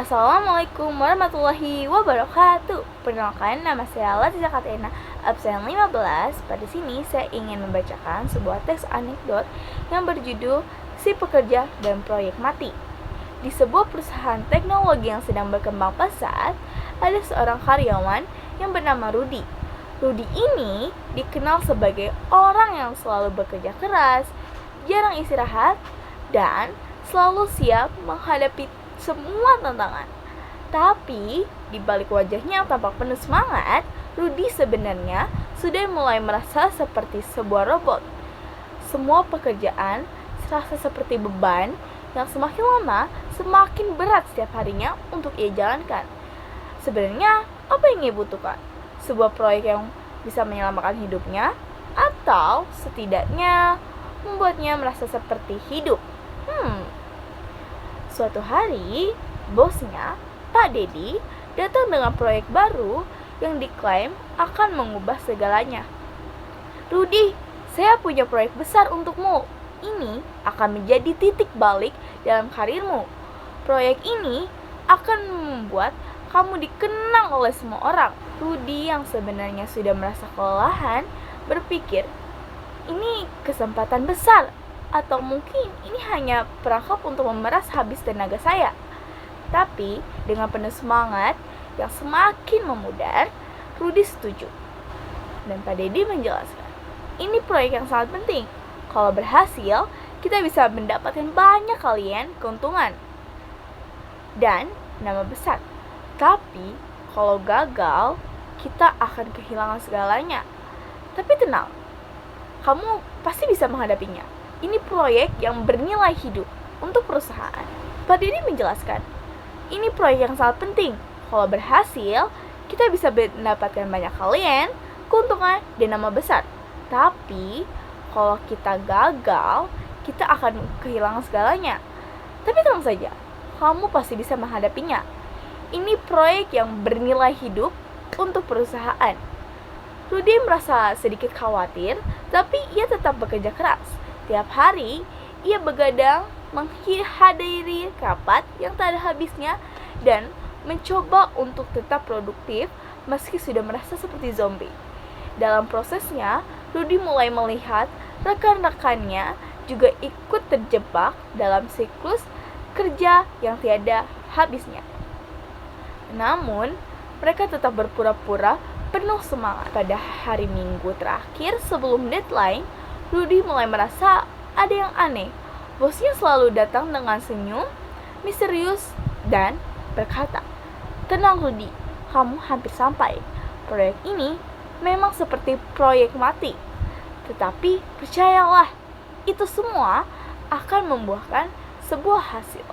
Assalamualaikum warahmatullahi wabarakatuh. Perkenalkan, nama saya Latiza Katena, absen 15. Pada sini saya ingin membacakan sebuah teks anekdot yang berjudul Si Pekerja dan Proyek Mati. Di sebuah perusahaan teknologi yang sedang berkembang pesat, ada seorang karyawan yang bernama Rudy. Rudy ini dikenal sebagai orang yang selalu bekerja keras, jarang istirahat, dan selalu siap menghadapi semua tantangan. Tapi di balik wajahnya yang tampak penuh semangat, Rudy sebenarnya sudah mulai merasa seperti sebuah robot. Semua pekerjaan serasa seperti beban yang semakin lama semakin berat setiap harinya untuk ia jalankan. Sebenarnya apa yang ia butuhkan? Sebuah proyek yang bisa menyelamatkan hidupnya, atau setidaknya membuatnya merasa seperti hidup? Suatu hari, bosnya, Pak Dedi, datang dengan proyek baru yang diklaim akan mengubah segalanya. Rudy, saya punya proyek besar untukmu. Ini akan menjadi titik balik dalam karirmu. Proyek ini akan membuat kamu dikenang oleh semua orang. Rudy yang sebenarnya sudah merasa kelelahan berpikir, ini kesempatan besar. Atau mungkin ini hanya perangkap untuk memeras habis tenaga saya. Tapi dengan penuh semangat yang semakin memudar, Rudy setuju. Dan Pak Dedi menjelaskan, ini proyek yang sangat penting. Kalau berhasil, kita bisa mendapatkan banyak kalian keuntungan dan nama besar. Tapi kalau gagal, kita akan kehilangan segalanya. Tapi tenang, kamu pasti bisa menghadapinya. Ini proyek yang bernilai hidup untuk perusahaan. Pak Dedi menjelaskan, ini proyek yang sangat penting. Kalau berhasil, kita bisa mendapatkan banyak klien, keuntungan, dan nama besar. Tapi, kalau kita gagal, kita akan kehilangan segalanya. Tapi tenang saja, kamu pasti bisa menghadapinya. Ini proyek yang bernilai hidup untuk perusahaan. Rudy merasa sedikit khawatir, tapi ia tetap bekerja keras. Tiap hari, ia begadang menghadiri rapat yang tak ada habisnya dan mencoba untuk tetap produktif meski sudah merasa seperti zombie. Dalam prosesnya, Rudy mulai melihat rekan-rekannya juga ikut terjebak dalam siklus kerja yang tiada habisnya. Namun, mereka tetap berpura-pura penuh semangat. Pada hari Minggu terakhir sebelum deadline, Rudy mulai merasa ada yang aneh. Bosnya selalu datang dengan senyum misterius dan berkata, "Tenang Rudy, kamu hampir sampai. Proyek ini memang seperti proyek mati. Tetapi percayalah, itu semua akan membuahkan sebuah hasil."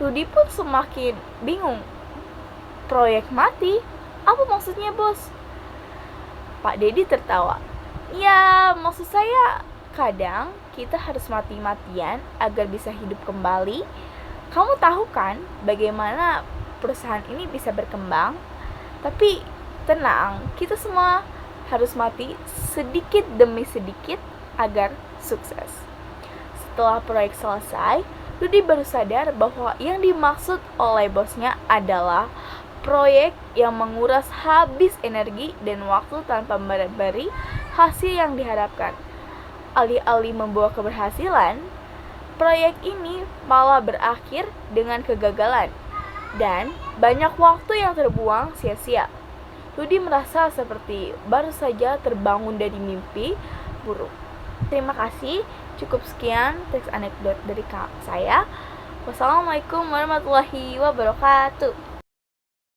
Rudy pun semakin bingung. Proyek mati? Apa maksudnya, bos? Pak Dedi tertawa. Ya, maksud saya kadang kita harus mati-matian agar bisa hidup kembali. Kamu tahu kan bagaimana perusahaan ini bisa berkembang? Tapi tenang, kita semua harus mati sedikit demi sedikit agar sukses. Setelah proyek selesai, Rudy baru sadar bahwa yang dimaksud oleh bosnya adalah proyek yang menguras habis energi dan waktu tanpa memberi hasil yang diharapkan. Alih-alih membawa keberhasilan, proyek ini malah berakhir dengan kegagalan dan banyak waktu yang terbuang sia-sia. Rudy merasa seperti baru saja terbangun dari mimpi buruk. Terima kasih, cukup sekian teks anekdot dari saya. Wassalamualaikum warahmatullahi wabarakatuh.